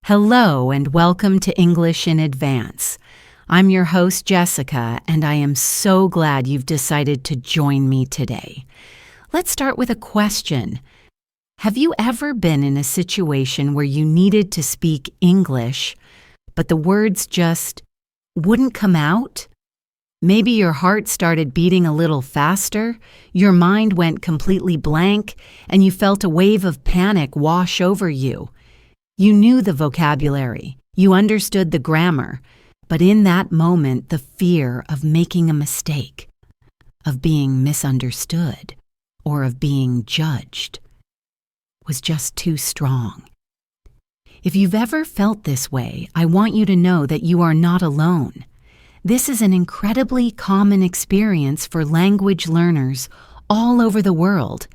Hello and welcome to English in Advance. I'm your host, Jessica, and I am so glad you've decided to join me today. Let's start with a question. Have you ever been in a situation where you needed to speak English, but the words just wouldn't come out? Maybe your heart started beating a little faster, your mind went completely blank, and you felt a wave of panic wash over you. You knew the vocabulary, you understood the grammar, but in that moment, the fear of making a mistake, of being misunderstood, or of being judged was just too strong. If you've ever felt this way, I want you to know that you are not alone. This is an incredibly common experience for language learners all over the world.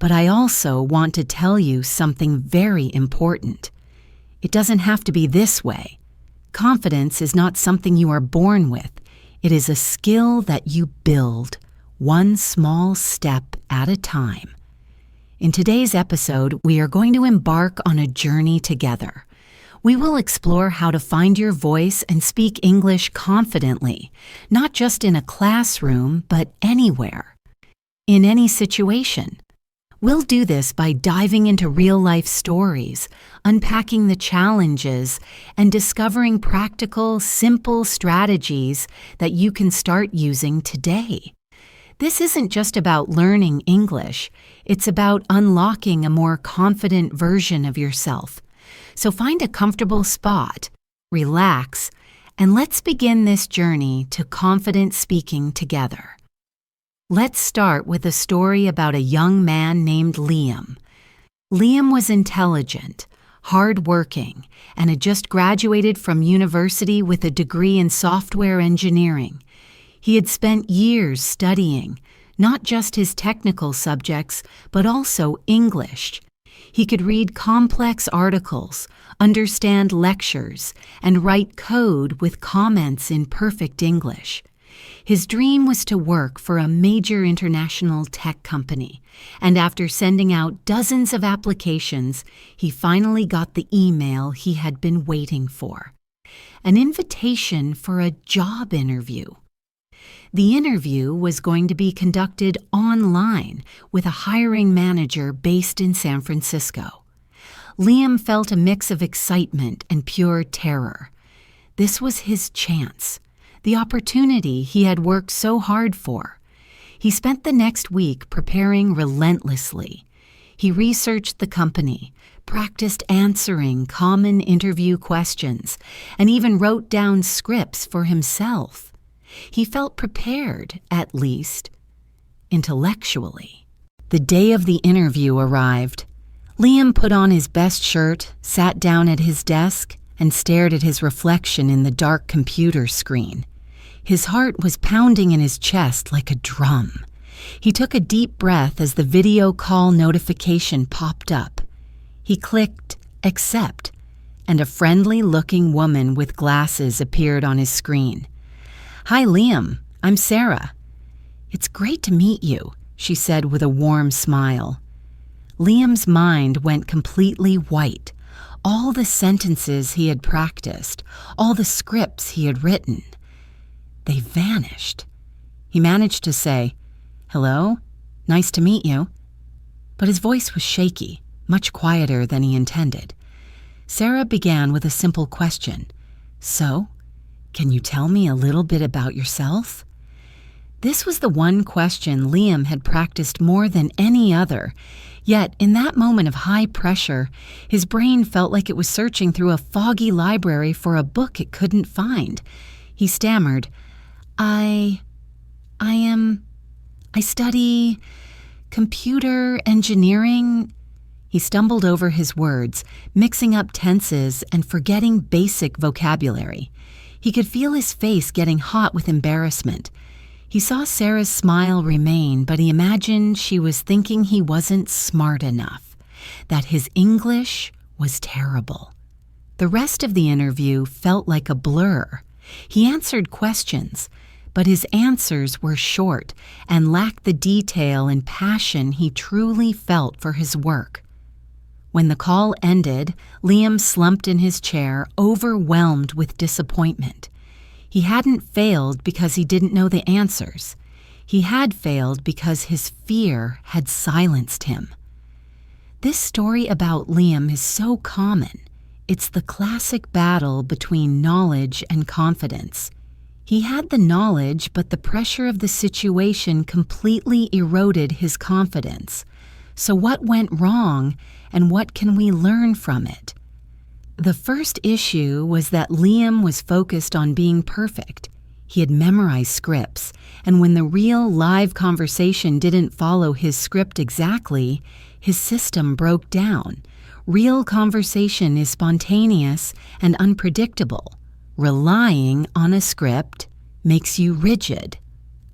But I also want to tell you something very important. It doesn't have to be this way. Confidence is not something you are born with. It is a skill that you build, one small step at a time. In today's episode, we are going to embark on a journey together. We will explore how to find your voice and speak English confidently, not just in a classroom, but anywhere, in any situation. We'll do this by diving into real-life stories, unpacking the challenges, and discovering practical, simple strategies that you can start using today. This isn't just about learning English, it's about unlocking a more confident version of yourself. So find a comfortable spot, relax, and let's begin this journey to confident speaking together. Let's start with a story about a young man named Liam. Liam was intelligent, hardworking, and had just graduated from university with a degree in software engineering. He had spent years studying, not just his technical subjects, but also English. He could read complex articles, understand lectures, and write code with comments in perfect English. His dream was to work for a major international tech company, and after sending out dozens of applications, he finally got the email he had been waiting for. An invitation for a job interview. The interview was going to be conducted online with a hiring manager based in San Francisco. Liam felt a mix of excitement and pure terror. This was his chance. The opportunity he had worked so hard for. He spent the next week preparing relentlessly. He researched the company, practiced answering common interview questions, and even wrote down scripts for himself. He felt prepared, at least, intellectually. The day of the interview arrived. Liam put on his best shirt, sat down at his desk, and stared at his reflection in the dark computer screen. His heart was pounding in his chest like a drum. He took a deep breath as the video call notification popped up. He clicked accept, and a friendly-looking woman with glasses appeared on his screen. "Hi, Liam. I'm Sarah." "It's great to meet you," she said with a warm smile. Liam's mind went completely white. All the sentences he had practiced, all the scripts he had written, they vanished. He managed to say, "Hello, nice to meet you." But his voice was shaky, much quieter than he intended. Sarah began with a simple question. "So, can you tell me a little bit about yourself?" This was the one question Liam had practiced more than any other. Yet, in that moment of high pressure, his brain felt like it was searching through a foggy library for a book it couldn't find. He stammered, I study computer engineering." He stumbled over his words, mixing up tenses and forgetting basic vocabulary. He could feel his face getting hot with embarrassment. He saw Sarah's smile remain, but he imagined she was thinking he wasn't smart enough, that his English was terrible. The rest of the interview felt like a blur. He answered questions, but his answers were short and lacked the detail and passion he truly felt for his work. When the call ended, Liam slumped in his chair, overwhelmed with disappointment. He hadn't failed because he didn't know the answers. He had failed because his fear had silenced him. This story about Liam is so common. It's the classic battle between knowledge and confidence. He had the knowledge, but the pressure of the situation completely eroded his confidence. So what went wrong, and what can we learn from it? The first issue was that Liam was focused on being perfect. He had memorized scripts, and when the real live conversation didn't follow his script exactly, his system broke down. Real conversation is spontaneous and unpredictable. Relying on a script makes you rigid.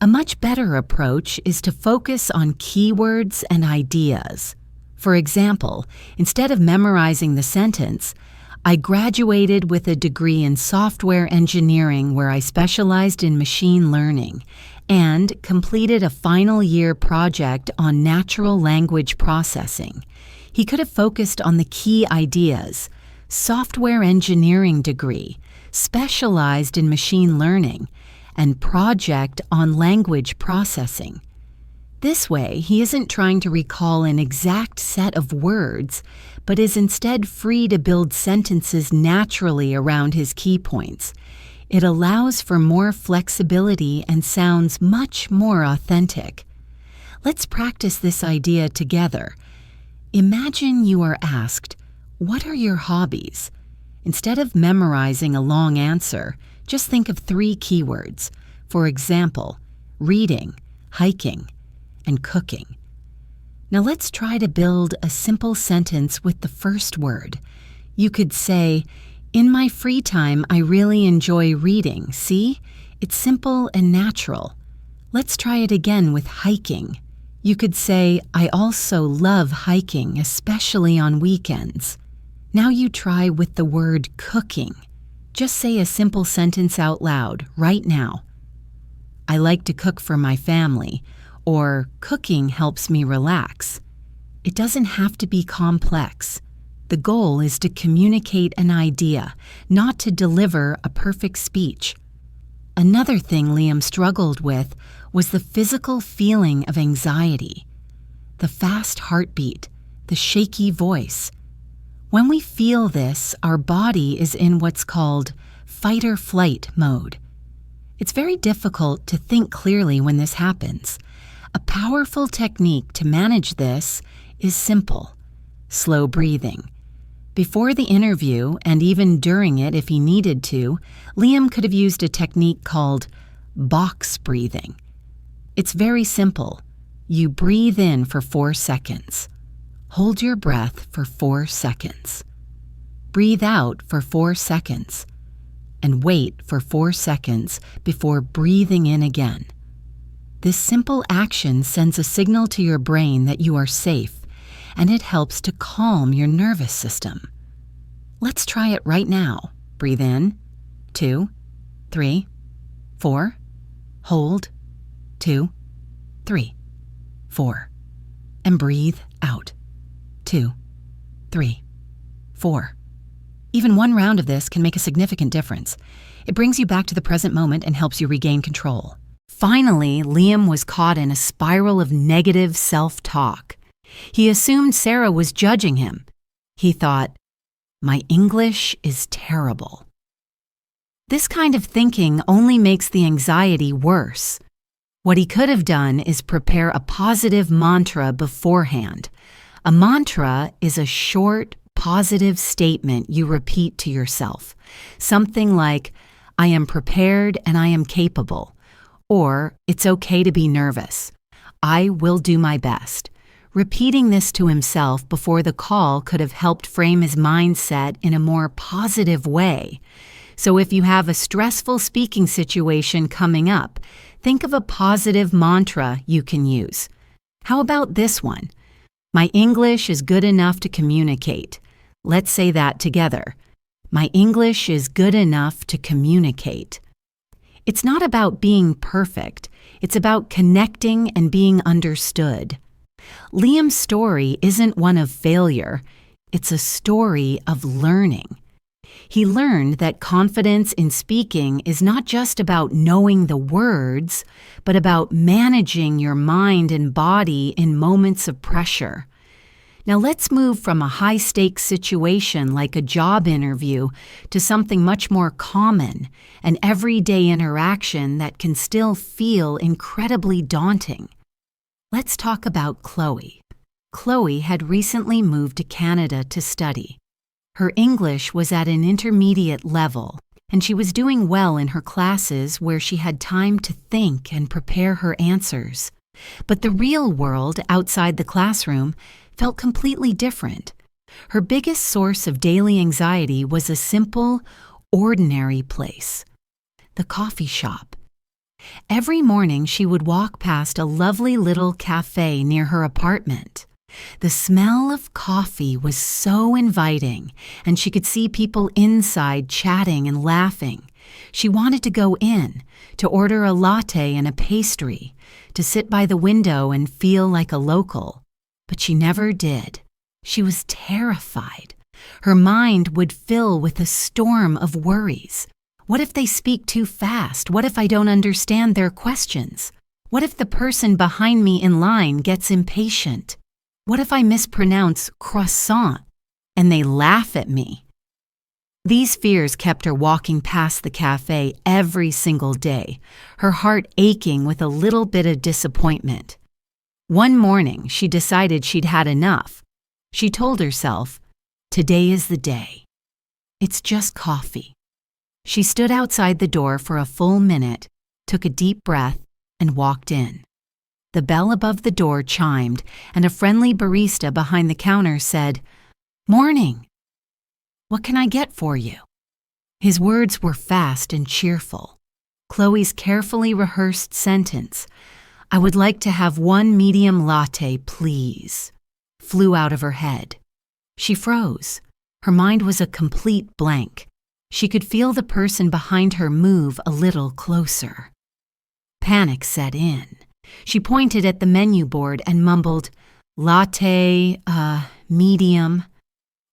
A much better approach is to focus on keywords and ideas. For example, instead of memorizing the sentence, I graduated with a degree in software engineering where I specialized in machine learning and completed a final year project on natural language processing. He could have focused on the key ideas: software engineering degree, specialized in machine learning, and project on language processing. This way, he isn't trying to recall an exact set of words, but is instead free to build sentences naturally around his key points. It allows for more flexibility and sounds much more authentic. Let's practice this idea together. Imagine you are asked, "What are your hobbies?" Instead of memorizing a long answer, just think of 3 keywords. For example, reading, hiking, and cooking. Now let's try to build a simple sentence with the first word. You could say, "In my free time, I really enjoy reading. See? It's simple and natural." Let's try it again with hiking. You could say, "I also love hiking, especially on weekends." Now you try with the word cooking. Just say a simple sentence out loud, right now. "I like to cook for my family," or "Cooking helps me relax." It doesn't have to be complex. The goal is to communicate an idea, not to deliver a perfect speech. Another thing Liam struggled with was the physical feeling of anxiety, the fast heartbeat, the shaky voice. When we feel this, our body is in what's called fight or flight mode. It's very difficult to think clearly when this happens. A powerful technique to manage this is simple: slow breathing. Before the interview, and even during it if he needed to, Liam could have used a technique called box breathing. It's very simple. You breathe in for 4 seconds. Hold your breath for 4 seconds. Breathe out for 4 seconds. And wait for 4 seconds before breathing in again. This simple action sends a signal to your brain that you are safe, and it helps to calm your nervous system. Let's try it right now. Breathe in, 2, 3, 4. Hold, 2, 3, 4. And breathe out, 2, 3, 4. Even one round of this can make a significant difference. It brings you back to the present moment and helps you regain control. Finally, Liam was caught in a spiral of negative self-talk. He assumed Sarah was judging him. He thought, "My English is terrible." This kind of thinking only makes the anxiety worse. What he could have done is prepare a positive mantra beforehand. A mantra is a short, positive statement you repeat to yourself. Something like, "I am prepared and I am capable," or "It's okay to be nervous," "I will do my best." Repeating this to himself before the call could have helped frame his mindset in a more positive way. So if you have a stressful speaking situation coming up, think of a positive mantra you can use. How about this one? "My English is good enough to communicate." Let's say that together. My English is good enough to communicate. It's not about being perfect. It's about connecting and being understood. Liam's story isn't one of failure. It's a story of learning. He learned that confidence in speaking is not just about knowing the words, but about managing your mind and body in moments of pressure. Now let's move from a high-stakes situation like a job interview to something much more common, an everyday interaction that can still feel incredibly daunting. Let's talk about Chloe. Chloe had recently moved to Canada to study. Her English was at an intermediate level, and she was doing well in her classes where she had time to think and prepare her answers. But the real world outside the classroom felt completely different. Her biggest source of daily anxiety was a simple, ordinary place: the coffee shop. Every morning she would walk past a lovely little cafe near her apartment. The smell of coffee was so inviting, and she could see people inside chatting and laughing. She wanted to go in, to order a latte and a pastry, to sit by the window and feel like a local. But she never did. She was terrified. Her mind would fill with a storm of worries. What if they speak too fast? What if I don't understand their questions? What if the person behind me in line gets impatient? What if I mispronounce croissant and they laugh at me? These fears kept her walking past the cafe every single day, her heart aching with a little bit of disappointment. One morning, she decided she'd had enough. She told herself, "Today is the day. It's just coffee." She stood outside the door for a full minute, took a deep breath, and walked in. The bell above the door chimed, and a friendly barista behind the counter said, "Morning. What can I get for you?" His words were fast and cheerful. Chloe's carefully rehearsed sentence, "I would like to have one medium latte, please," flew out of her head. She froze. Her mind was a complete blank. She could feel the person behind her move a little closer. Panic set in. She pointed at the menu board and mumbled, "Latte, medium."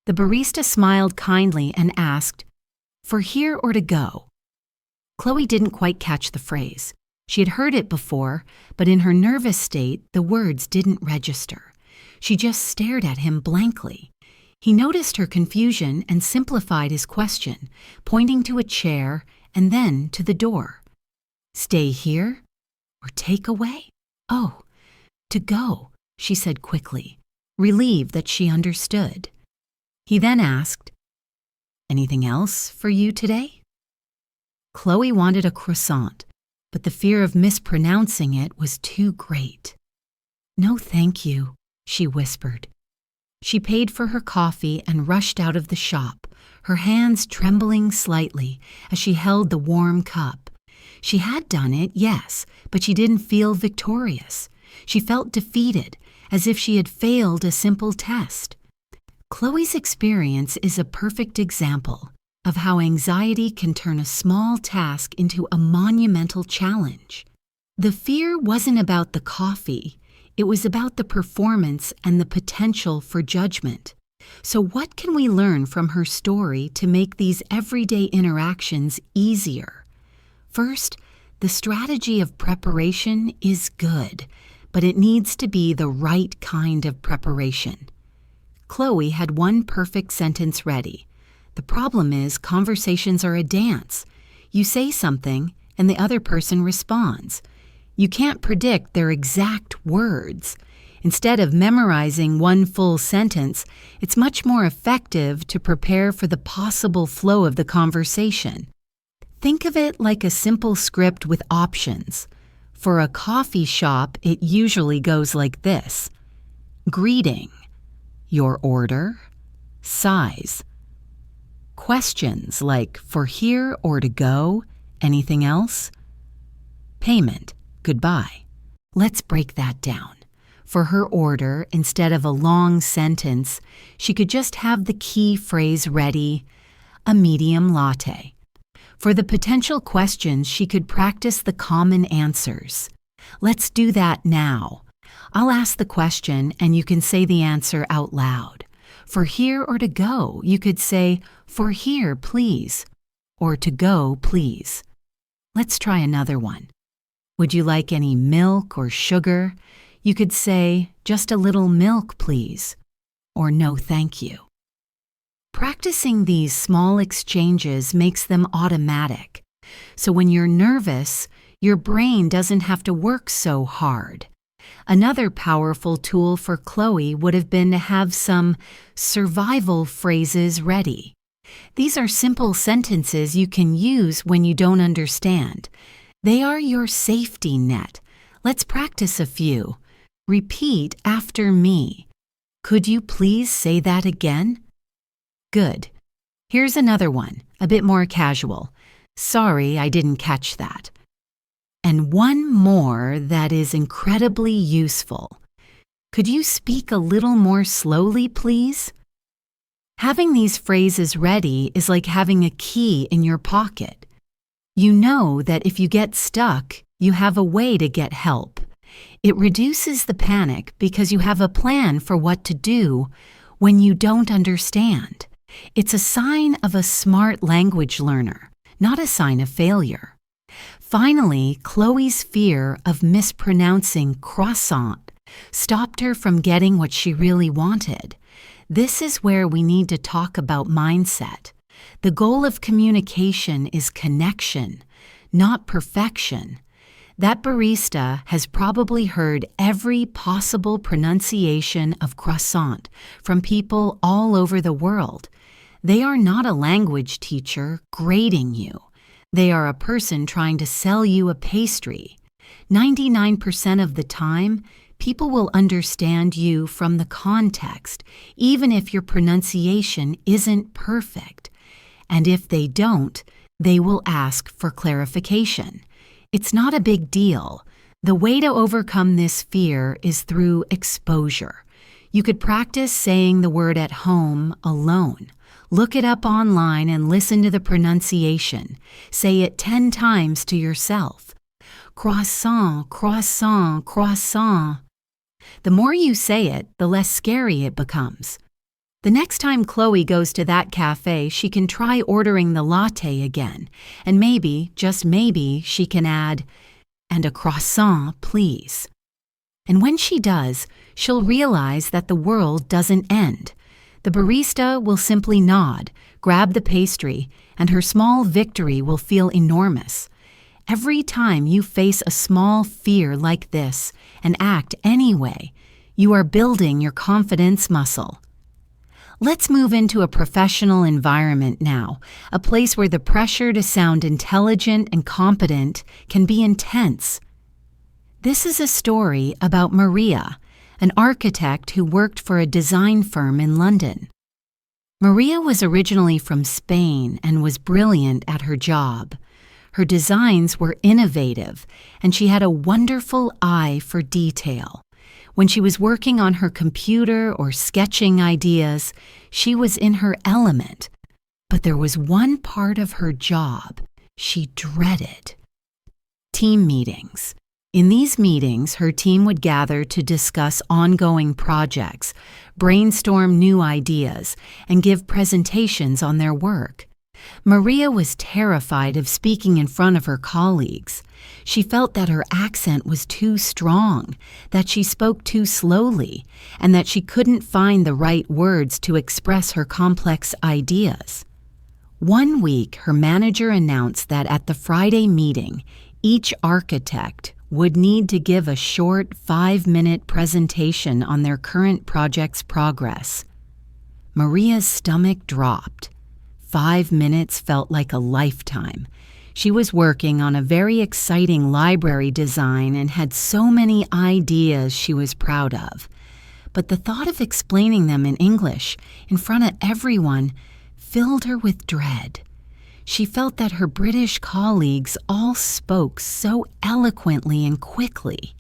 The barista smiled kindly and asked, "For here or to go?" Chloe didn't quite catch the phrase. She had heard it before, but in her nervous state, the words didn't register. She just stared at him blankly. He noticed her confusion and simplified his question, pointing to a chair and then to the door. "Stay here or take away?" "Oh, to go," she said quickly, relieved that she understood. He then asked, "Anything else for you today?" Chloe wanted a croissant, but the fear of mispronouncing it was too great. "No, thank you," she whispered. She paid for her coffee and rushed out of the shop, her hands trembling slightly as she held the warm cup. She had done it, yes, but she didn't feel victorious. She felt defeated, as if she had failed a simple test. Chloe's experience is a perfect example of how anxiety can turn a small task into a monumental challenge. The fear wasn't about the coffee, it was about the performance and the potential for judgment. So what can we learn from her story to make these everyday interactions easier? First, the strategy of preparation is good, but it needs to be the right kind of preparation. Chloe had one perfect sentence ready. The problem is conversations are a dance. You say something, and the other person responds. You can't predict their exact words. Instead of memorizing one full sentence, it's much more effective to prepare for the possible flow of the conversation. Think of it like a simple script with options. For a coffee shop, it usually goes like this: greeting, your order, size. Questions like for here or to go, anything else? Payment, goodbye. Let's break that down. For her order, instead of a long sentence, she could just have the key phrase ready, a medium latte. For the potential questions, she could practice the common answers. Let's do that now. I'll ask the question and you can say the answer out loud. For here or to go, you could say, for here, please, or to go, please. Let's try another one. Would you like any milk or sugar? You could say, just a little milk, please, or no, thank you. Practicing these small exchanges makes them automatic. So when you're nervous, your brain doesn't have to work so hard. Another powerful tool for Chloe would have been to have some survival phrases ready. These are simple sentences you can use when you don't understand. They are your safety net. Let's practice a few. Repeat after me. Could you please say that again? Good. Here's another one, a bit more casual. Sorry, I didn't catch that. And one more that is incredibly useful. Could you speak a little more slowly, please? Having these phrases ready is like having a key in your pocket. You know that if you get stuck, you have a way to get help. It reduces the panic because you have a plan for what to do when you don't understand. It's a sign of a smart language learner, not a sign of failure. Finally, Chloe's fear of mispronouncing croissant stopped her from getting what she really wanted. This is where we need to talk about mindset. The goal of communication is connection, not perfection. That barista has probably heard every possible pronunciation of croissant from people all over the world. They are not a language teacher grading you. They are a person trying to sell you a pastry. 99% of the time, people will understand you from the context, even if your pronunciation isn't perfect. And if they don't, they will ask for clarification. It's not a big deal. The way to overcome this fear is through exposure. You could practice saying the word at home alone. Look it up online and listen to the pronunciation. Say it 10 times to yourself. Croissant, croissant, croissant. The more you say it, the less scary it becomes. The next time Chloe goes to that cafe, she can try ordering the latte again. And maybe, just maybe, she can add, and a croissant, please. And when she does, she'll realize that the world doesn't end. The barista will simply nod, grab the pastry, and her small victory will feel enormous. Every time you face a small fear like this and act anyway, you are building your confidence muscle. Let's move into a professional environment now, a place where the pressure to sound intelligent and competent can be intense. This is a story about Maria, an architect who worked for a design firm in London. Maria was originally from Spain and was brilliant at her job. Her designs were innovative, and she had a wonderful eye for detail. When she was working on her computer or sketching ideas, she was in her element. But there was one part of her job she dreaded: team meetings. In these meetings, her team would gather to discuss ongoing projects, brainstorm new ideas, and give presentations on their work. Maria was terrified of speaking in front of her colleagues. She felt that her accent was too strong, that she spoke too slowly, and that she couldn't find the right words to express her complex ideas. One week, her manager announced that at the Friday meeting, each architect would need to give a short 5-minute presentation on their current project's progress. Maria's stomach dropped. 5 minutes felt like a lifetime. She was working on a very exciting library design and had so many ideas she was proud of. But the thought of explaining them in English in front of everyone filled her with dread. She felt that her British colleagues all spoke so eloquently and quickly.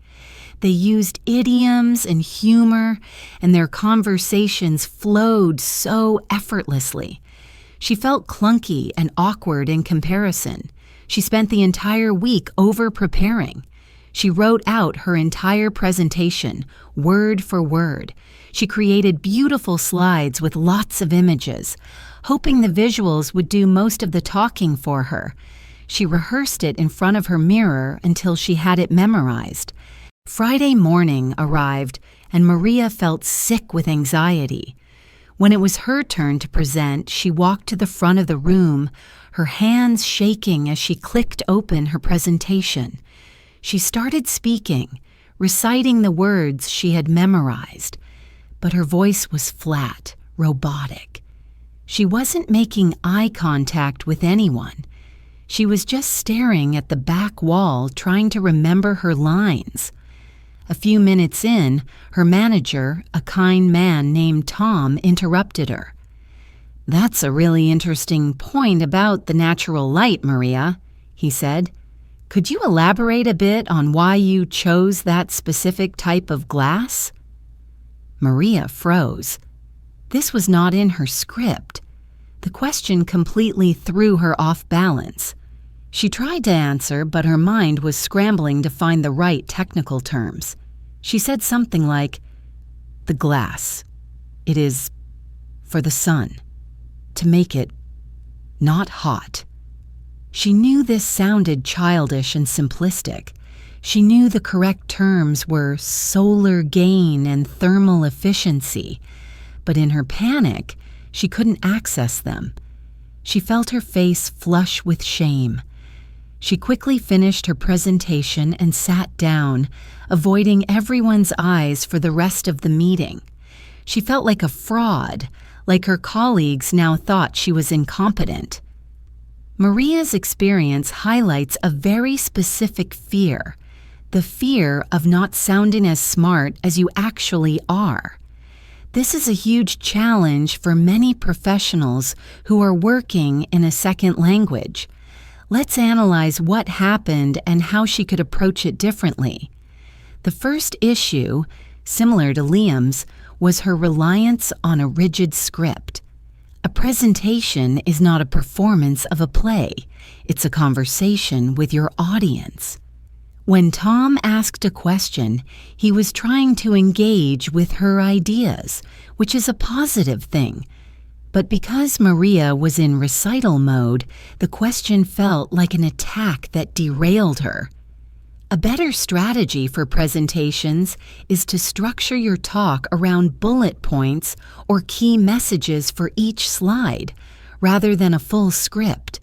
They used idioms and humor, and their conversations flowed so effortlessly. She felt clunky and awkward in comparison. She spent the entire week over-preparing. She wrote out her entire presentation, word for word. She created beautiful slides with lots of images, hoping the visuals would do most of the talking for her. She rehearsed it in front of her mirror until she had it memorized. Friday morning arrived, and Maria felt sick with anxiety. When it was her turn to present, she walked to the front of the room, her hands shaking as she clicked open her presentation. She started speaking, reciting the words she had memorized, but her voice was flat, robotic. She wasn't making eye contact with anyone. She was just staring at the back wall, trying to remember her lines. A few minutes in, her manager, a kind man named Tom, interrupted her. "That's a really interesting point about the natural light, Maria," he said. "Could you elaborate a bit on why you chose that specific type of glass?" Maria froze. This was not in her script. The question completely threw her off balance. She tried to answer, but her mind was scrambling to find the right technical terms. She said something like, "The glass. It is for the sun, to make it not hot." She knew this sounded childish and simplistic. She knew the correct terms were solar gain and thermal efficiency, but in her panic, she couldn't access them. She felt her face flush with shame. She quickly finished her presentation and sat down, avoiding everyone's eyes for the rest of the meeting. She felt like a fraud, like her colleagues now thought she was incompetent. Maria's experience highlights a very specific fear, the fear of not sounding as smart as you actually are. This is a huge challenge for many professionals who are working in a second language. Let's analyze what happened and how she could approach it differently. The first issue, similar to Liam's, was her reliance on a rigid script. A presentation is not a performance of a play. It's a conversation with your audience. When Tom asked a question, he was trying to engage with her ideas, which is a positive thing. But because Maria was in recital mode, the question felt like an attack that derailed her. A better strategy for presentations is to structure your talk around bullet points or key messages for each slide, rather than a full script.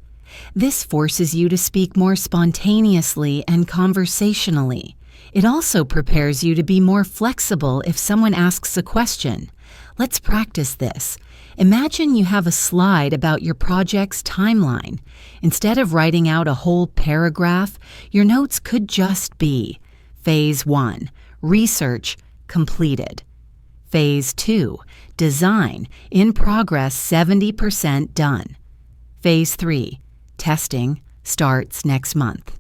This forces you to speak more spontaneously and conversationally. It also prepares you to be more flexible if someone asks a question. Let's practice this. Imagine you have a slide about your project's timeline. Instead of writing out a whole paragraph, your notes could just be Phase 1, Research, completed. Phase 2, Design, in progress, 70% done. Phase 3, Testing, starts next month.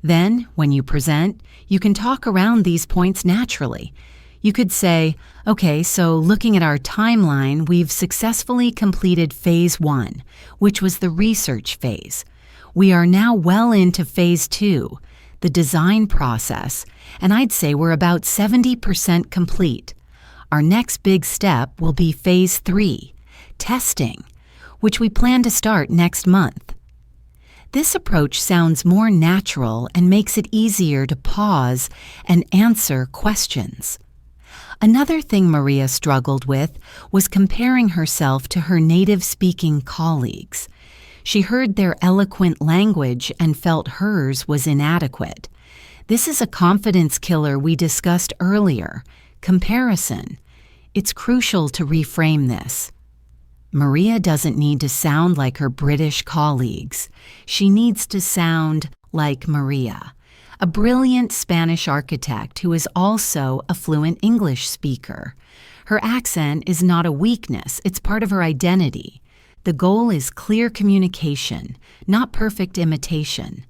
Then, when you present, you can talk around these points naturally. You could say, okay, so looking at our timeline, we've successfully completed Phase 1, which was the research phase. We are now well into Phase 2, the design process, and I'd say we're about 70% complete. Our next big step will be Phase 3, testing, which we plan to start next month. This approach sounds more natural and makes it easier to pause and answer questions. Another thing Maria struggled with was comparing herself to her native-speaking colleagues. She heard their eloquent language and felt hers was inadequate. This is a confidence killer we discussed earlier, comparison. It's crucial to reframe this. Maria doesn't need to sound like her British colleagues. She needs to sound like Maria, a brilliant Spanish architect who is also a fluent English speaker. Her accent is not a weakness, it's part of her identity. The goal is clear communication, not perfect imitation.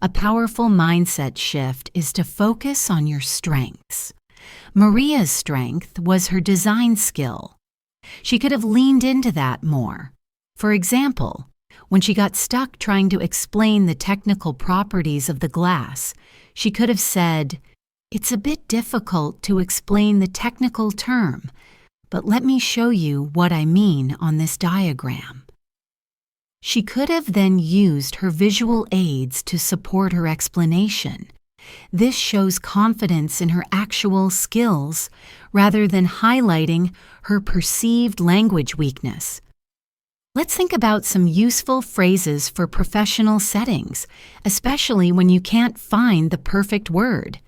A powerful mindset shift is to focus on your strengths. Maria's strength was her design skill. She could have leaned into that more. For example, When she got stuck trying to explain the technical properties of the glass, she could have said, "It's a bit difficult to explain the technical term, but let me show you what I mean on this diagram." She could have then used her visual aids to support her explanation. This shows confidence in her actual skills rather than highlighting her perceived language weakness. Let's think about some useful phrases for professional settings, especially when you can't find the perfect word.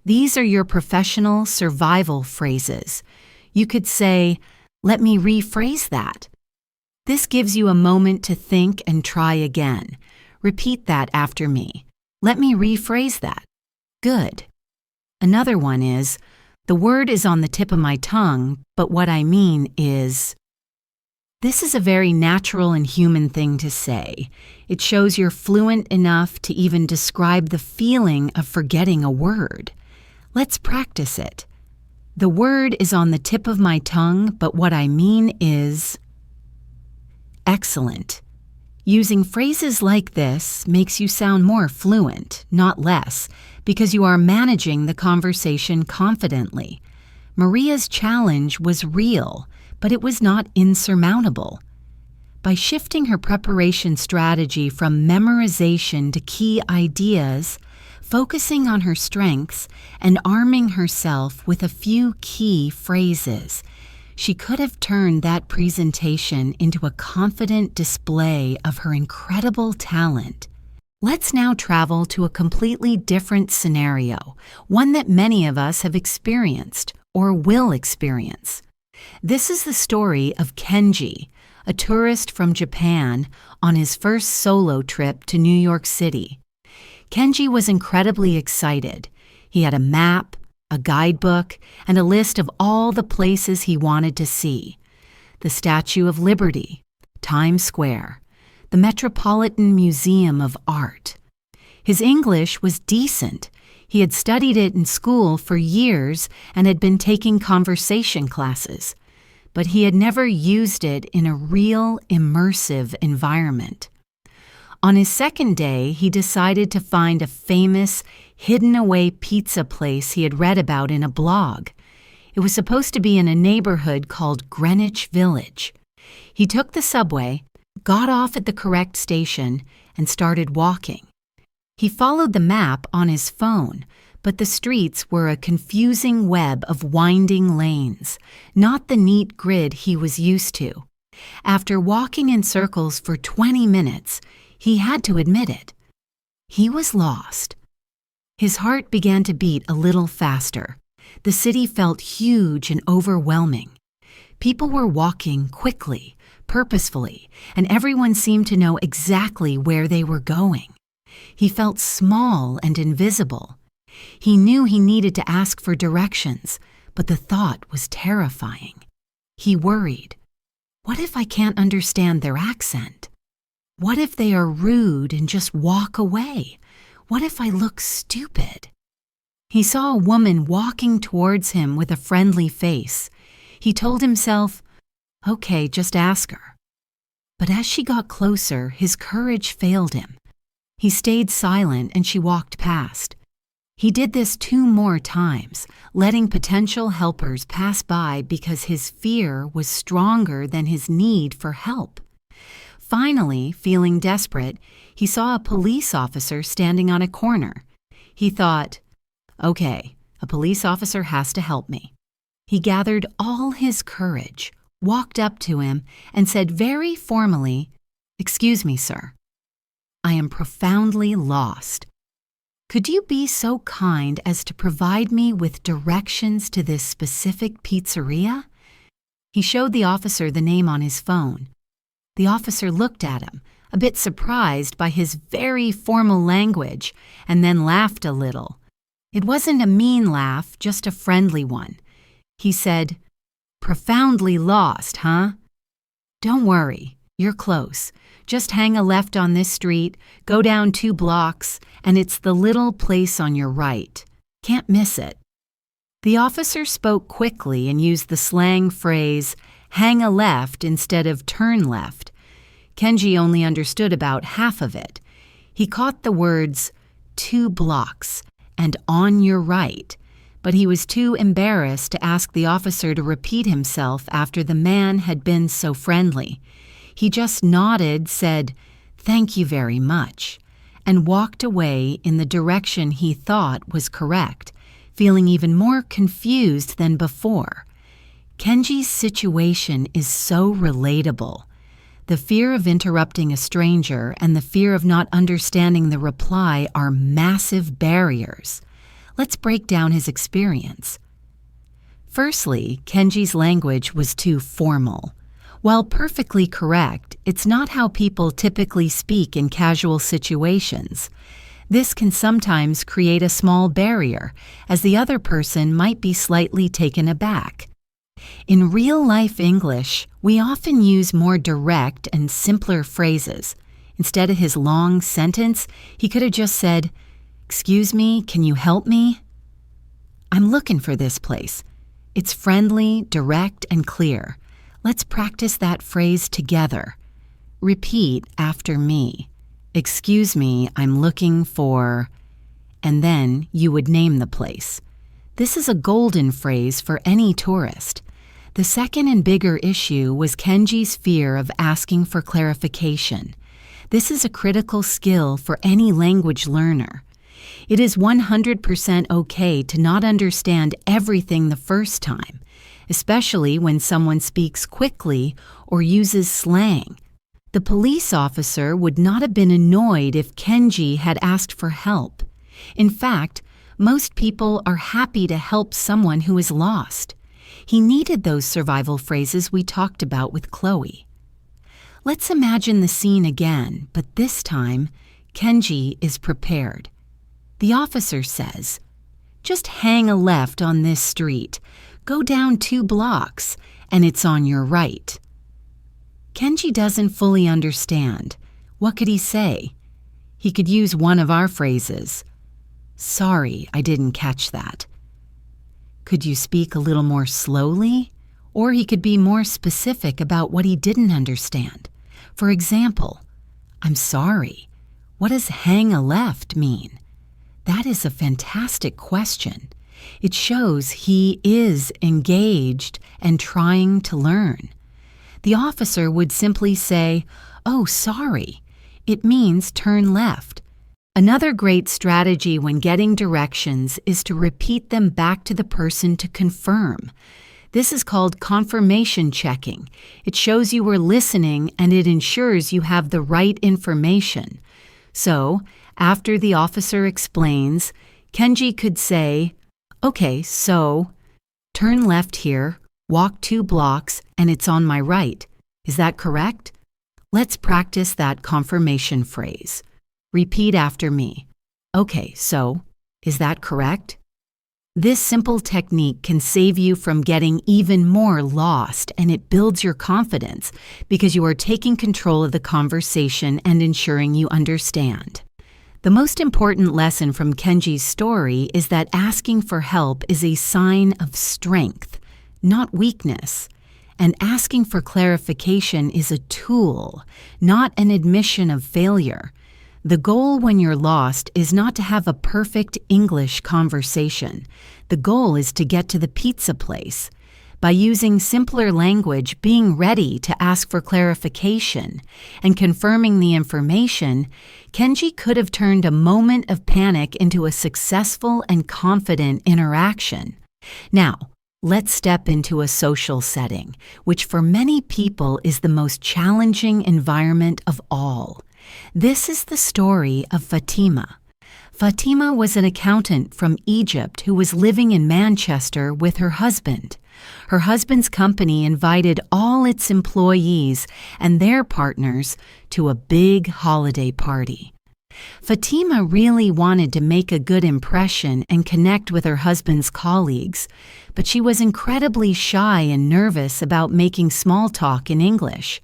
These are your professional survival phrases. You could say, "Let me rephrase that." This gives you a moment to think and try again. Repeat that after me. "Let me rephrase that." Good. Another one is, "The word is on the tip of my tongue, but what I mean is..." This is a very natural and human thing to say. It shows you're fluent enough to even describe the feeling of forgetting a word. Let's practice it. "The word is on the tip of my tongue, but what I mean is..." Excellent. Using phrases like this makes you sound more fluent, not less, because you are managing the conversation confidently. Maria's challenge was real, but it was not insurmountable. By shifting her preparation strategy from memorization to key ideas, focusing on her strengths, and arming herself with a few key phrases, she could have turned that presentation into a confident display of her incredible talent. Let's now travel to a completely different scenario, one that many of us have experienced or will experience. This is the story of Kenji, a tourist from Japan on his first solo trip to New York City. Kenji was incredibly excited. He had a map, a guidebook, and a list of all the places he wanted to see: the Statue of Liberty, Times Square, the Metropolitan Museum of Art. His English was decent. He had studied it in school for years and had been taking conversation classes, but he had never used it in a real, immersive environment. On his second day, he decided to find a famous, hidden-away pizza place he had read about in a blog. It was supposed to be in a neighborhood called Greenwich Village. He took the subway, got off at the correct station, and started walking. He followed the map on his phone, but the streets were a confusing web of winding lanes, not the neat grid he was used to. After walking in circles for 20 minutes, he had to admit it. He was lost. His heart began to beat a little faster. The city felt huge and overwhelming. People were walking quickly, purposefully, and everyone seemed to know exactly where they were going. He felt small and invisible. He knew he needed to ask for directions, but the thought was terrifying. He worried. What if I can't understand their accent? What if they are rude and just walk away? What if I look stupid? He saw a woman walking towards him with a friendly face. He told himself, "Okay, just ask her." But as she got closer, his courage failed him. He stayed silent and she walked past. He did this 2 more times, letting potential helpers pass by because his fear was stronger than his need for help. Finally, feeling desperate, he saw a police officer standing on a corner. He thought, "Okay, a police officer has to help me." He gathered all his courage, walked up to him, and said very formally, "Excuse me, sir. I am profoundly lost. Could you be so kind as to provide me with directions to this specific pizzeria?" He showed the officer the name on his phone. The officer looked at him, a bit surprised by his very formal language, and then laughed a little. It wasn't a mean laugh, just a friendly one. He said, "Profoundly lost, huh? Don't worry, you're close. Just hang a left on this street, go down 2 blocks, and it's the little place on your right. Can't miss it." The officer spoke quickly and used the slang phrase, "hang a left" instead of "turn left." Kenji only understood about half of it. He caught the words 2 blocks and on your right, but he was too embarrassed to ask the officer to repeat himself after the man had been so friendly. He just nodded, said, "Thank you very much," and walked away in the direction he thought was correct, feeling even more confused than before. Kenji's situation is so relatable. The fear of interrupting a stranger and the fear of not understanding the reply are massive barriers. Let's break down his experience. Firstly, Kenji's language was too formal. While perfectly correct, it's not how people typically speak in casual situations. This can sometimes create a small barrier, as the other person might be slightly taken aback. In real-life English, we often use more direct and simpler phrases. Instead of his long sentence, he could have just said, "Excuse me, can you help me? I'm looking for this place." It's friendly, direct, and clear. Let's practice that phrase together. Repeat after me. "Excuse me, I'm looking for," and then you would name the place. This is a golden phrase for any tourist. The second and bigger issue was Kenji's fear of asking for clarification. This is a critical skill for any language learner. It is 100% okay to not understand everything the first time, especially when someone speaks quickly or uses slang. The police officer would not have been annoyed if Kenji had asked for help. In fact, most people are happy to help someone who is lost. He needed those survival phrases we talked about with Chloe. Let's imagine the scene again, but this time, Kenji is prepared. The officer says, "Just hang a left on this street. Go down 2 blocks, and it's on your right." Kenji doesn't fully understand. What could he say? He could use one of our phrases. "Sorry, I didn't catch that." Could you speak a little more slowly? Or he could be more specific about what he didn't understand. For example, "I'm sorry. What does hang a left mean?" That is a fantastic question. It shows he is engaged and trying to learn. The officer would simply say, "Oh, sorry. It means turn left." Another great strategy when getting directions is to repeat them back to the person to confirm. This is called confirmation checking. It shows you were listening and it ensures you have the right information. So, after the officer explains, Kenji could say, "Okay, so, turn left here, walk 2 blocks, and it's on my right. Is that correct?" Let's practice that confirmation phrase. Repeat after me. "Okay, so, is that correct?" This simple technique can save you from getting even more lost, and it builds your confidence because you are taking control of the conversation and ensuring you understand. The most important lesson from Kenji's story is that asking for help is a sign of strength, not weakness. And asking for clarification is a tool, not an admission of failure. The goal when you're lost is not to have a perfect English conversation. The goal is to get to the pizza place. By using simpler language, being ready to ask for clarification, and confirming the information, Kenji could have turned a moment of panic into a successful and confident interaction. Now, let's step into a social setting, which for many people is the most challenging environment of all. This is the story of Fatima. Fatima was an accountant from Egypt who was living in Manchester with her husband. Her husband's company invited all its employees and their partners to a big holiday party. Fatima really wanted to make a good impression and connect with her husband's colleagues, but she was incredibly shy and nervous about making small talk in English.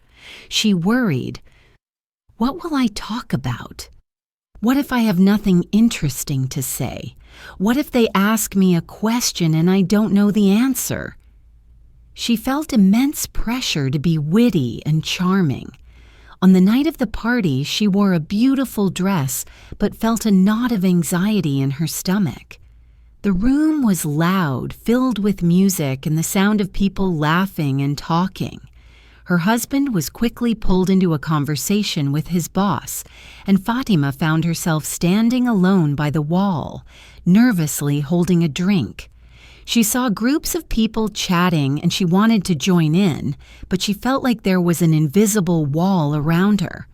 She worried, "What will I talk about? What if I have nothing interesting to say? What if they ask me a question and I don't know the answer?" She felt immense pressure to be witty and charming. On the night of the party, she wore a beautiful dress but felt a knot of anxiety in her stomach. The room was loud, filled with music and the sound of people laughing and talking. Her husband was quickly pulled into a conversation with his boss, and Fatima found herself standing alone by the wall, nervously holding a drink. She saw groups of people chatting and she wanted to join in, but she felt like there was an invisible wall around her.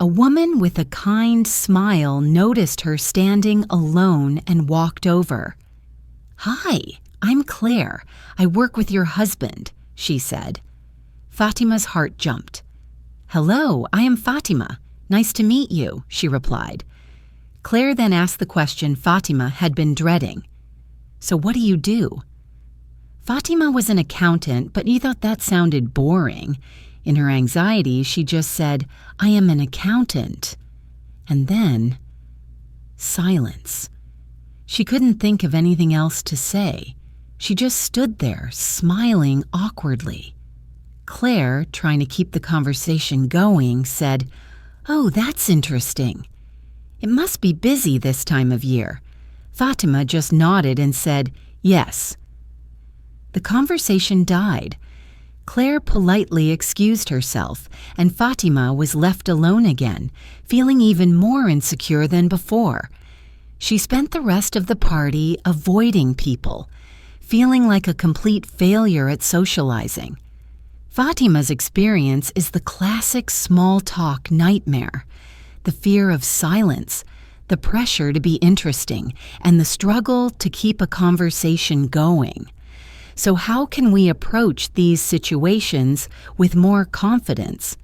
A woman with a kind smile noticed her standing alone and walked over. "Hi, I'm Claire. I work with your husband," she said. Fatima's heart jumped. "Hello, I am Fatima. Nice to meet you," she replied. Claire then asked the question Fatima had been dreading. "So what do you do?" Fatima was an accountant, but you thought that sounded boring. In her anxiety, she just said, "I am an accountant." And then, silence. She couldn't think of anything else to say. She just stood there, smiling awkwardly. Claire, trying to keep the conversation going, said, "Oh, that's interesting. It must be busy this time of year." Fatima just nodded and said, "Yes." The conversation died. Claire politely excused herself, and Fatima was left alone again, feeling even more insecure than before. She spent the rest of the party avoiding people, feeling like a complete failure at socializing. Fatima's experience is the classic small talk nightmare. The fear of silence, the pressure to be interesting, and the struggle to keep a conversation going. So how can we approach these situations with more confidence?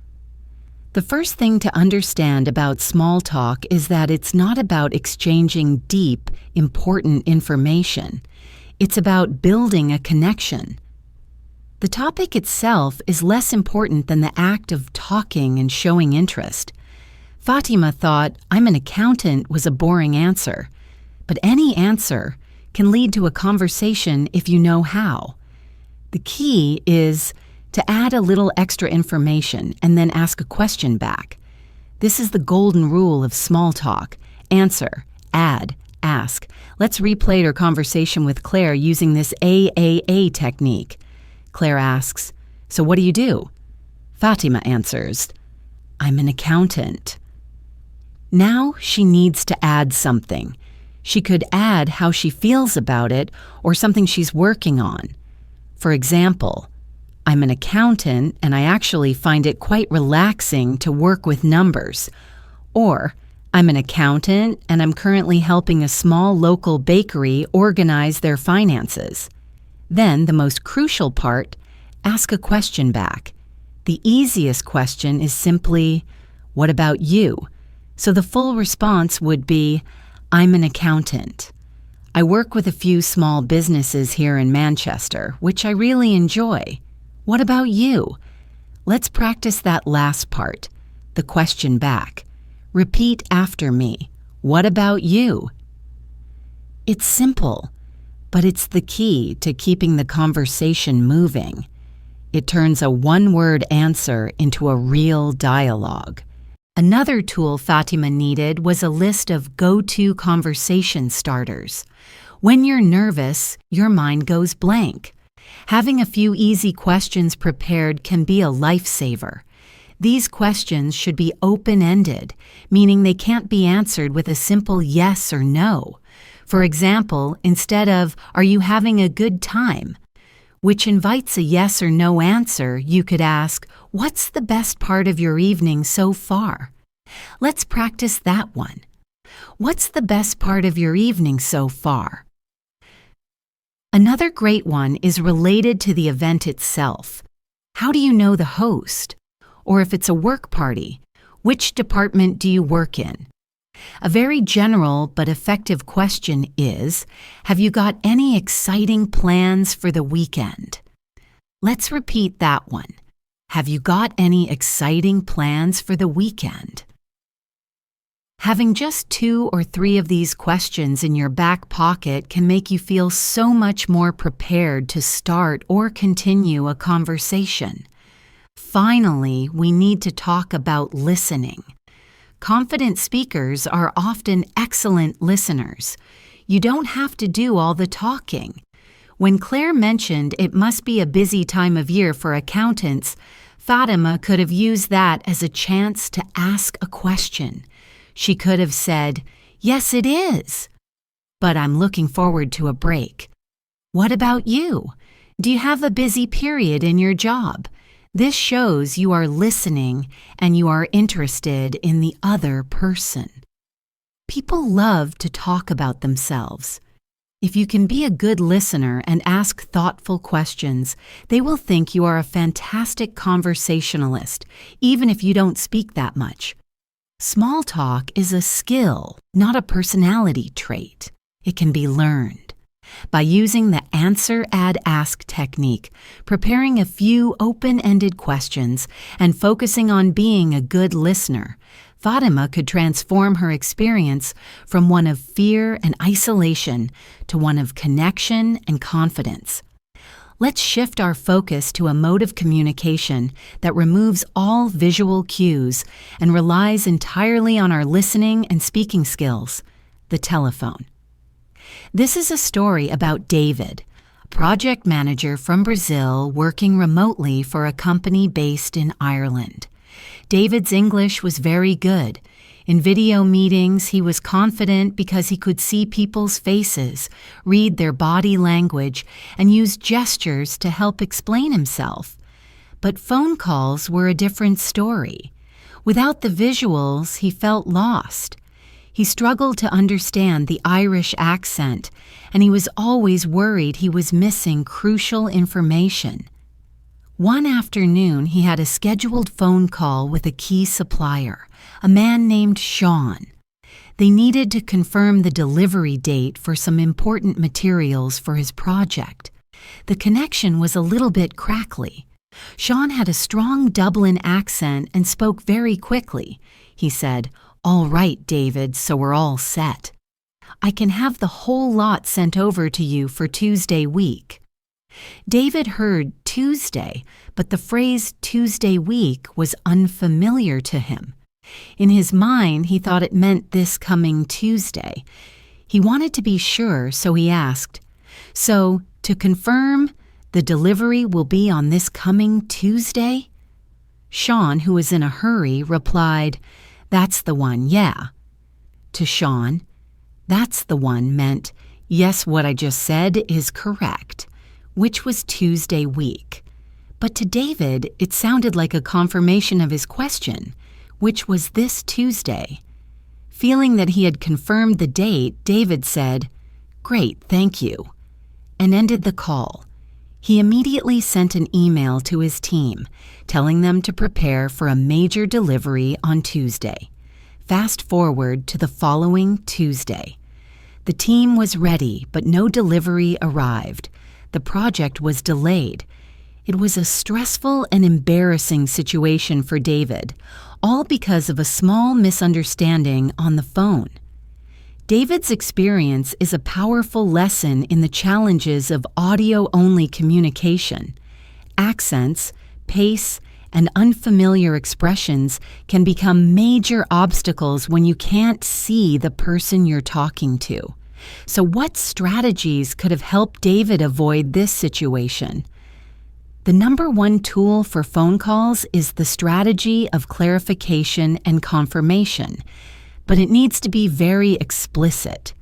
The first thing to understand about small talk is that it's not about exchanging deep, important information. It's about building a connection. The topic itself is less important than the act of talking and showing interest. Fatima thought, "I'm an accountant" was a boring answer. But any answer can lead to a conversation if you know how. The key is to add a little extra information and then ask a question back. This is the golden rule of small talk. Answer, add, ask. Let's replay our conversation with Claire using this AAA technique. Claire asks, "So what do you do?" Fatima answers, "I'm an accountant." Now she needs to add something. She could add how she feels about it or something she's working on. For example, "I'm an accountant and I actually find it quite relaxing to work with numbers." Or, "I'm an accountant and I'm currently helping a small local bakery organize their finances." Then, the most crucial part, ask a question back. The easiest question is simply, "What about you?" So the full response would be, "I'm an accountant. I work with a few small businesses here in Manchester, which I really enjoy. What about you?" Let's practice that last part, the question back. Repeat after me. What about you? It's simple, but it's the key to keeping the conversation moving. It turns a one-word answer into a real dialogue. Another tool Fatima needed was a list of go-to conversation starters. When you're nervous, your mind goes blank. Having a few easy questions prepared can be a lifesaver. These questions should be open-ended, meaning they can't be answered with a simple yes or no. For example, instead of, "Are you having a good time?" which invites a yes or no answer, you could ask, "What's the best part of your evening so far?" Let's practice that one. What's the best part of your evening so far? Another great one is related to the event itself. How do you know the host? Or if it's a work party, which department do you work in? A very general but effective question is, have you got any exciting plans for the weekend? Let's repeat that one. Have you got any exciting plans for the weekend? Having just 2 or 3 of these questions in your back pocket can make you feel so much more prepared to start or continue a conversation. Finally, we need to talk about listening. Confident speakers are often excellent listeners. You don't have to do all the talking. When Claire mentioned it must be a busy time of year for accountants, Fatima could have used that as a chance to ask a question. She could have said, "Yes, it is. But I'm looking forward to a break. What about you? Do you have a busy period in your job?" This shows you are listening and you are interested in the other person. People love to talk about themselves. If you can be a good listener and ask thoughtful questions, they will think you are a fantastic conversationalist, even if you don't speak that much. Small talk is a skill, not a personality trait. It can be learned. By using the answer, add, ask technique, preparing a few open-ended questions, and focusing on being a good listener, Fatima could transform her experience from one of fear and isolation to one of connection and confidence. Let's shift our focus to a mode of communication that removes all visual cues and relies entirely on our listening and speaking skills, the telephone. This is a story about David, a project manager from Brazil working remotely for a company based in Ireland. David's English was very good. In video meetings, he was confident because he could see people's faces, read their body language, and use gestures to help explain himself. But phone calls were a different story. Without the visuals, he felt lost. He struggled to understand the Irish accent, and he was always worried he was missing crucial information. One afternoon, he had a scheduled phone call with a key supplier, a man named Sean. They needed to confirm the delivery date for some important materials for his project. The connection was a little bit crackly. Sean had a strong Dublin accent and spoke very quickly. He said, "All right, David, so we're all set. I can have the whole lot sent over to you for Tuesday week." David heard Tuesday, but the phrase Tuesday week was unfamiliar to him. In his mind, he thought it meant this coming Tuesday. He wanted to be sure, so he asked, "So, to confirm, the delivery will be on this coming Tuesday?" Sean, who was in a hurry, replied, "That's the one, yeah." To Sean, "That's the one" meant, "Yes, what I just said is correct," which was Tuesday week. But to David, it sounded like a confirmation of his question, which was this Tuesday. Feeling that he had confirmed the date, David said, "Great, thank you," and ended the call. He immediately sent an email to his team, telling them to prepare for a major delivery on Tuesday. Fast forward to the following Tuesday. The team was ready, but no delivery arrived. The project was delayed. It was a stressful and embarrassing situation for David, all because of a small misunderstanding on the phone. David's experience is a powerful lesson in the challenges of audio-only communication. Accents, pace, and unfamiliar expressions can become major obstacles when you can't see the person you're talking to. So what strategies could have helped David avoid this situation? The number one tool for phone calls is the strategy of clarification and confirmation, but it needs to be very explicit.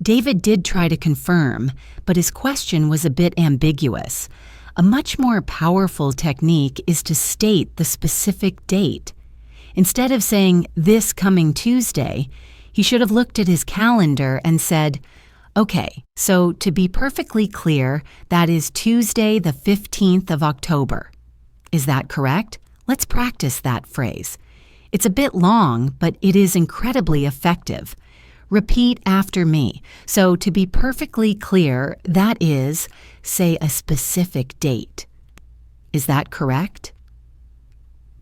David did try to confirm, but his question was a bit ambiguous. A much more powerful technique is to state the specific date. Instead of saying, "this coming Tuesday," he should have looked at his calendar and said, "Okay, so to be perfectly clear, that is Tuesday the 15th of October. Is that correct? Let's practice that phrase. It's a bit long, but it is incredibly effective. Repeat after me. So to be perfectly clear, that is, say a specific date. Is that correct?"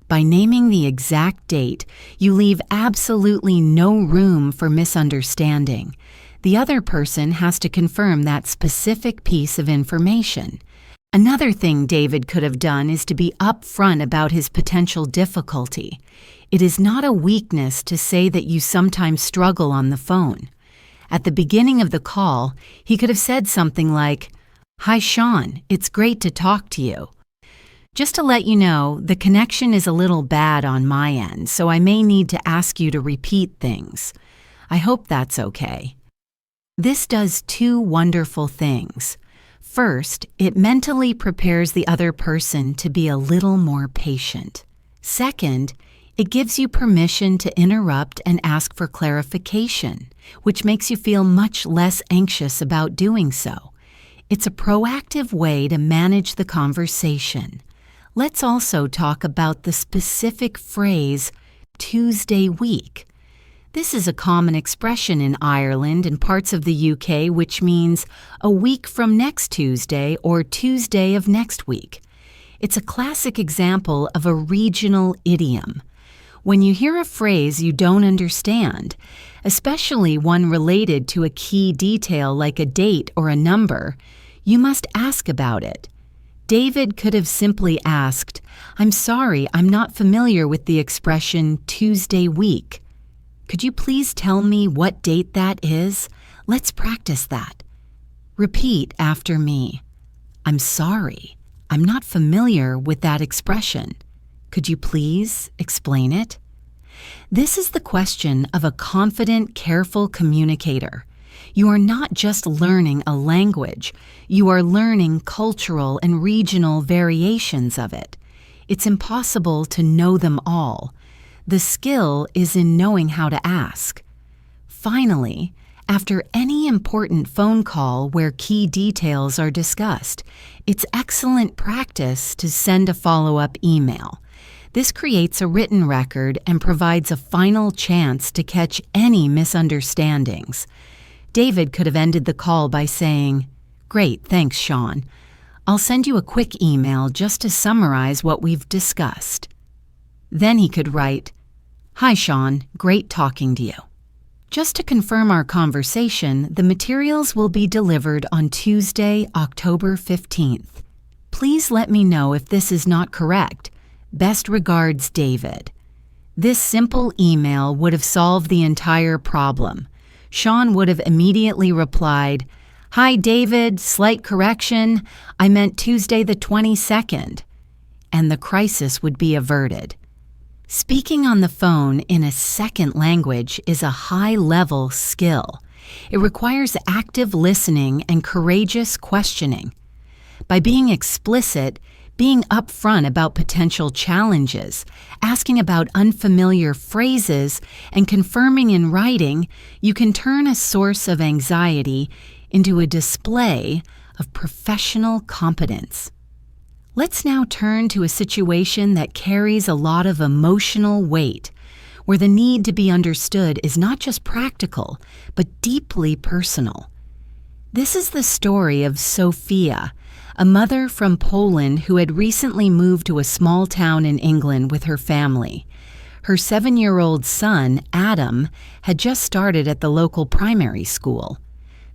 By naming the exact date, you leave absolutely no room for misunderstanding. The other person has to confirm that specific piece of information. Another thing David could have done is to be upfront about his potential difficulty. It is not a weakness to say that you sometimes struggle on the phone. At the beginning of the call, he could have said something like, "Hi, Sean, it's great to talk to you. Just to let you know, the connection is a little bad on my end, so I may need to ask you to repeat things. I hope that's okay." This does two wonderful things. First, it mentally prepares the other person to be a little more patient. Second, it gives you permission to interrupt and ask for clarification, which makes you feel much less anxious about doing so. It's a proactive way to manage the conversation. Let's also talk about the specific phrase, Tuesday week. This is a common expression in Ireland and parts of the UK, which means a week from next Tuesday or Tuesday of next week. It's a classic example of a regional idiom. When you hear a phrase you don't understand, especially one related to a key detail like a date or a number, you must ask about it. David could have simply asked, "I'm sorry, I'm not familiar with the expression Tuesday week. Could you please tell me what date that is? Let's practice that." Repeat after me. "I'm sorry, I'm not familiar with that expression. Could you please explain it?" This is the question of a confident, careful communicator. You are not just learning a language, you are learning cultural and regional variations of it. It's impossible to know them all. The skill is in knowing how to ask. Finally, after any important phone call where key details are discussed, it's excellent practice to send a follow-up email. This creates a written record and provides a final chance to catch any misunderstandings. David could have ended the call by saying, "Great, thanks, Sean. I'll send you a quick email just to summarize what we've discussed." Then he could write, "Hi, Sean, great talking to you. Just to confirm our conversation, the materials will be delivered on Tuesday, October 15th. Please let me know if this is not correct. Best regards, David." This simple email would have solved the entire problem. Sean would have immediately replied, "Hi, David, slight correction. I meant Tuesday the 22nd. And the crisis would be averted. Speaking on the phone in a second language is a high-level skill. It requires active listening and courageous questioning. By being explicit, being upfront about potential challenges, asking about unfamiliar phrases, and confirming in writing, you can turn a source of anxiety into a display of professional competence. Let's now turn to a situation that carries a lot of emotional weight, where the need to be understood is not just practical, but deeply personal. This is the story of Sophia, a mother from Poland who had recently moved to a small town in England with her family. Her 7-year-old son, Adam, had just started at the local primary school.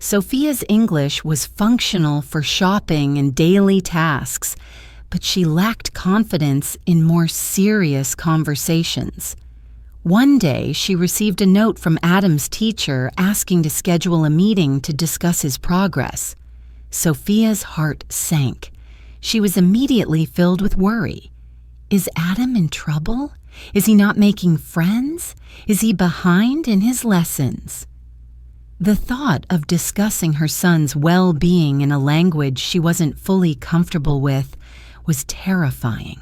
Sophia's English was functional for shopping and daily tasks, but she lacked confidence in more serious conversations. One day, she received a note from Adam's teacher asking to schedule a meeting to discuss his progress. Sophia's heart sank. She was immediately filled with worry. Is Adam in trouble? Is he not making friends? Is he behind in his lessons? The thought of discussing her son's well-being in a language she wasn't fully comfortable with was terrifying.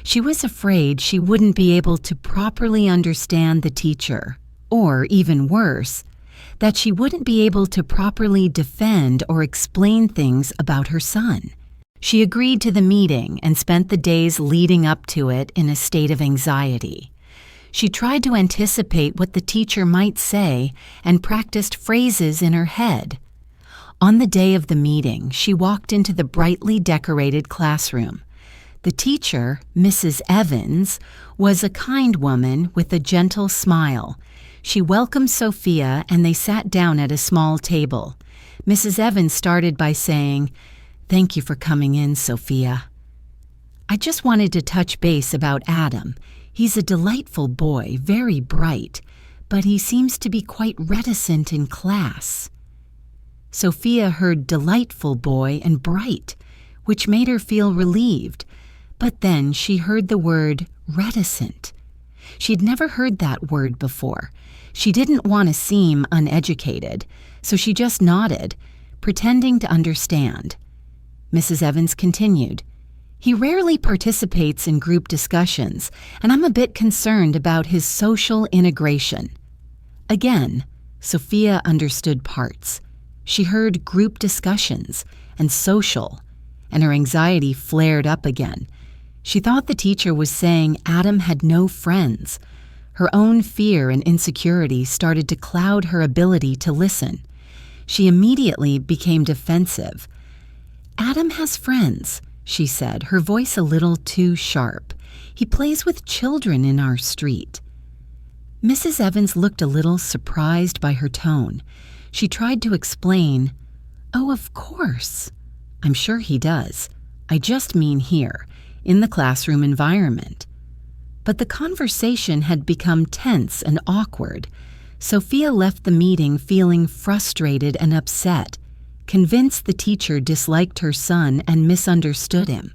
She was afraid she wouldn't be able to properly understand the teacher, or even worse, that she wouldn't be able to properly defend or explain things about her son. She agreed to the meeting and spent the days leading up to it in a state of anxiety. She tried to anticipate what the teacher might say and practiced phrases in her head. On the day of the meeting, she walked into the brightly decorated classroom. The teacher, Mrs. Evans, was a kind woman with a gentle smile. She welcomed Sophia and they sat down at a small table. Mrs. Evans started by saying, Thank you for coming in, Sophia. I just wanted to touch base about Adam. He's a delightful boy, very bright, but he seems to be quite reticent in class. Sophia heard delightful boy and bright, which made her feel relieved, but then she heard the word reticent. She'd never heard that word before. She didn't want to seem uneducated, so she just nodded, pretending to understand. Mrs. Evans continued, "He rarely participates in group discussions, and I'm a bit concerned about his social integration." Again, Sophia understood parts. She heard group discussions and social, and her anxiety flared up again. She thought the teacher was saying Adam had no friends. Her own fear and insecurity started to cloud her ability to listen. She immediately became defensive. "Adam has friends," she said, her voice a little too sharp. "He plays with children in our street." Mrs. Evans looked a little surprised by her tone. She tried to explain, "Oh, of course. I'm sure he does. I just mean here, in the classroom environment." But the conversation had become tense and awkward. Sophia left the meeting feeling frustrated and upset, convinced the teacher disliked her son and misunderstood him.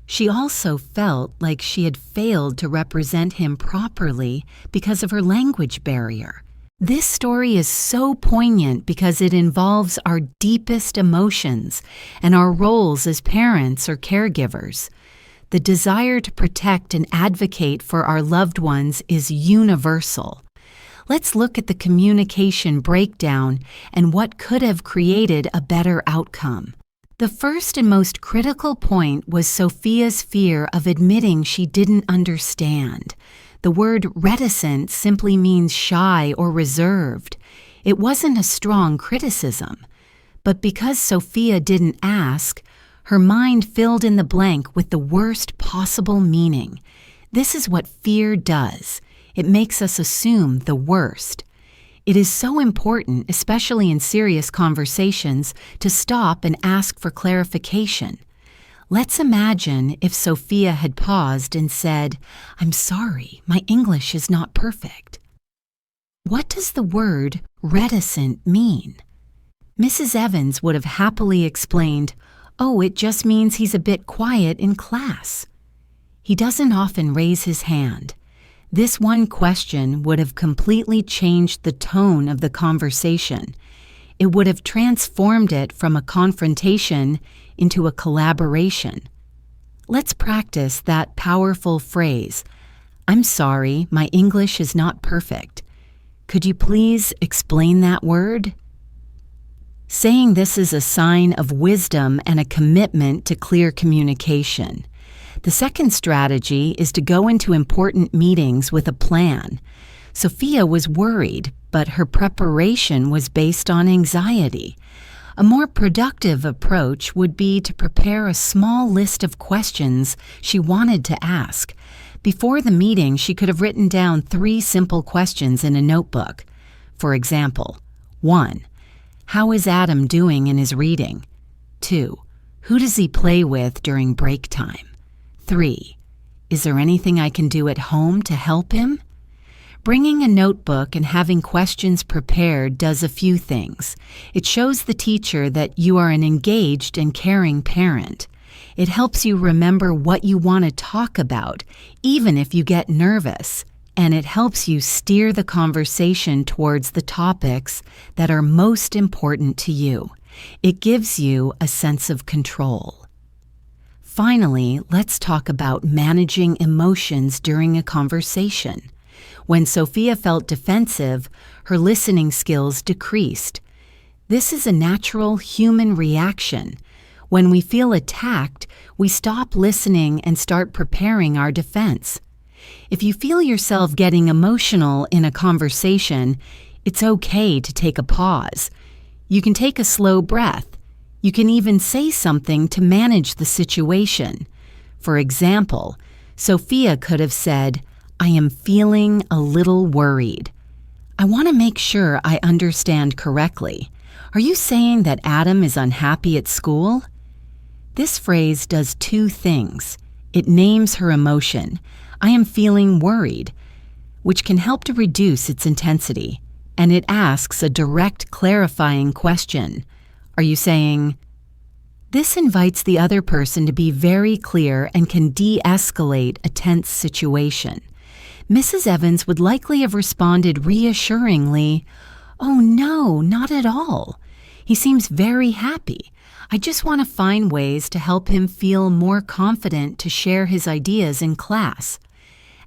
She also felt like she had failed to represent him properly because of her language barrier. This story is so poignant because it involves our deepest emotions and our roles as parents or caregivers. The desire to protect and advocate for our loved ones is universal. Let's look at the communication breakdown and what could have created a better outcome. The first and most critical point was Sophia's fear of admitting she didn't understand. The word reticent simply means shy or reserved. It wasn't a strong criticism. But because Sophia didn't ask, her mind filled in the blank with the worst possible meaning. This is what fear does. It makes us assume the worst. It is so important, especially in serious conversations, to stop and ask for clarification. Let's imagine if Sophia had paused and said, "I'm sorry, my English is not perfect." What does the word reticent mean? Mrs. Evans would have happily explained, "Oh, it just means he's a bit quiet in class." He doesn't often raise his hand. This one question would have completely changed the tone of the conversation. It would have transformed it from a confrontation into a collaboration. Let's practice that powerful phrase, "I'm sorry, my English is not perfect. Could you please explain that word?" Saying this is a sign of wisdom and a commitment to clear communication. The second strategy is to go into important meetings with a plan. Sophia was worried, but her preparation was based on anxiety. A more productive approach would be to prepare a small list of questions she wanted to ask. Before the meeting, she could have written down 3 simple questions in a notebook. For example, 1. How is Adam doing in his reading? 2. Who does he play with during break time? 3. Is there anything I can do at home to help him? Bringing a notebook and having questions prepared does a few things. It shows the teacher that you are an engaged and caring parent. It helps you remember what you want to talk about, even if you get nervous. And it helps you steer the conversation towards the topics that are most important to you. It gives you a sense of control. Finally, let's talk about managing emotions during a conversation. When Sophia felt defensive, her listening skills decreased. This is a natural human reaction. When we feel attacked, we stop listening and start preparing our defense. If you feel yourself getting emotional in a conversation, it's okay to take a pause. You can take a slow breath. You can even say something to manage the situation. For example, Sophia could have said, "I am feeling a little worried. I want to make sure I understand correctly. Are you saying that Adam is unhappy at school?" This phrase does two things. It names her emotion, I am feeling worried, which can help to reduce its intensity. And it asks a direct clarifying question. Are you saying? This invites the other person to be very clear and can de-escalate a tense situation. Mrs. Evans would likely have responded reassuringly, "Oh no, not at all. He seems very happy. I just want to find ways to help him feel more confident to share his ideas in class."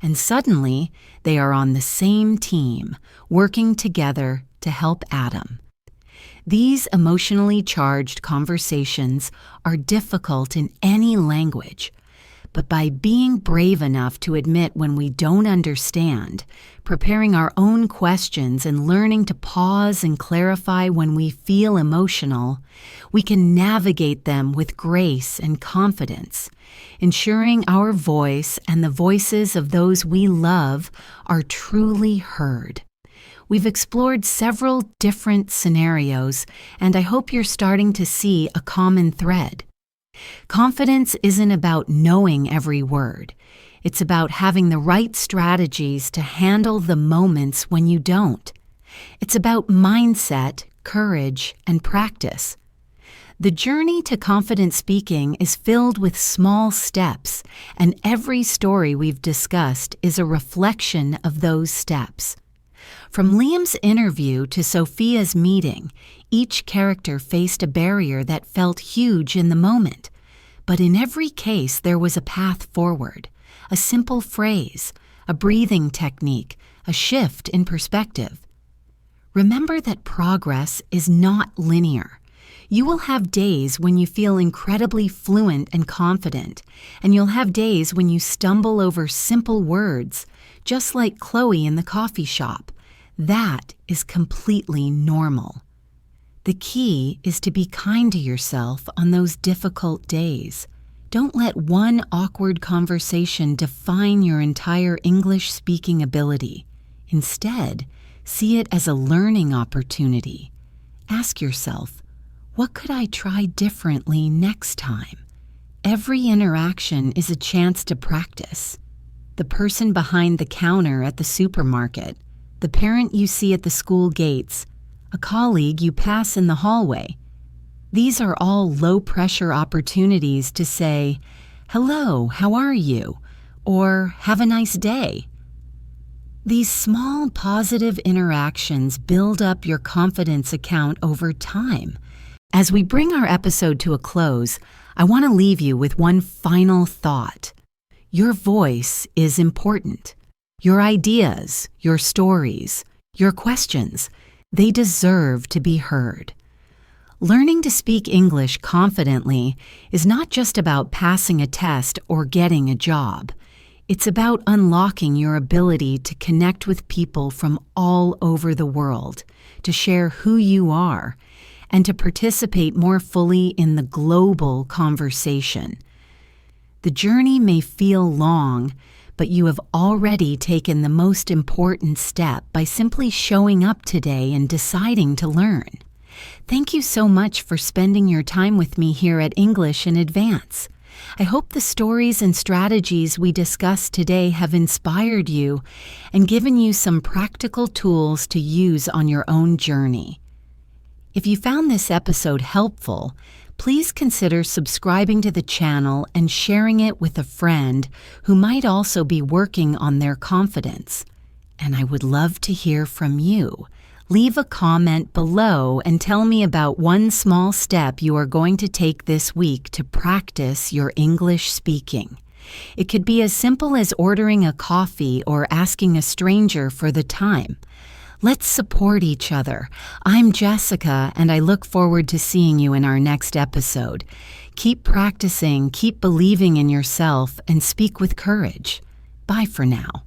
And suddenly, they are on the same team, working together to help Adam. These emotionally charged conversations are difficult in any language, but by being brave enough to admit when we don't understand, preparing our own questions and learning to pause and clarify when we feel emotional, we can navigate them with grace and confidence, ensuring our voice and the voices of those we love are truly heard. We've explored several different scenarios, and I hope you're starting to see a common thread. Confidence isn't about knowing every word. It's about having the right strategies to handle the moments when you don't. It's about mindset, courage, and practice. The journey to confident speaking is filled with small steps, and every story we've discussed is a reflection of those steps. From Liam's interview to Sophia's meeting, each character faced a barrier that felt huge in the moment. But in every case, there was a path forward, a simple phrase, a breathing technique, a shift in perspective. Remember that progress is not linear. You will have days when you feel incredibly fluent and confident, and you'll have days when you stumble over simple words, just like Chloe in the coffee shop. That is completely normal. The key is to be kind to yourself on those difficult days. Don't let one awkward conversation define your entire English-speaking ability. Instead, see it as a learning opportunity. Ask yourself, what could I try differently next time? Every interaction is a chance to practice. The person behind the counter at the supermarket, the parent you see at the school gates, a colleague you pass in the hallway. These are all low-pressure opportunities to say, "Hello, how are you?" or "Have a nice day." These small positive interactions build up your confidence account over time. As we bring our episode to a close, I want to leave you with one final thought. Your voice is important. Your ideas, your stories, your questions, they deserve to be heard. Learning to speak English confidently is not just about passing a test or getting a job. It's about unlocking your ability to connect with people from all over the world, to share who you are, and to participate more fully in the global conversation. The journey may feel long, but you have already taken the most important step by simply showing up today and deciding to learn. Thank you so much for spending your time with me here at English in Advance. I hope the stories and strategies we discussed today have inspired you and given you some practical tools to use on your own journey. If you found this episode helpful, please consider subscribing to the channel and sharing it with a friend who might also be working on their confidence. And I would love to hear from you. Leave a comment below and tell me about one small step you are going to take this week to practice your English speaking. It could be as simple as ordering a coffee or asking a stranger for the time. Let's support each other. I'm Jessica, and I look forward to seeing you in our next episode. Keep practicing, keep believing in yourself, and speak with courage. Bye for now.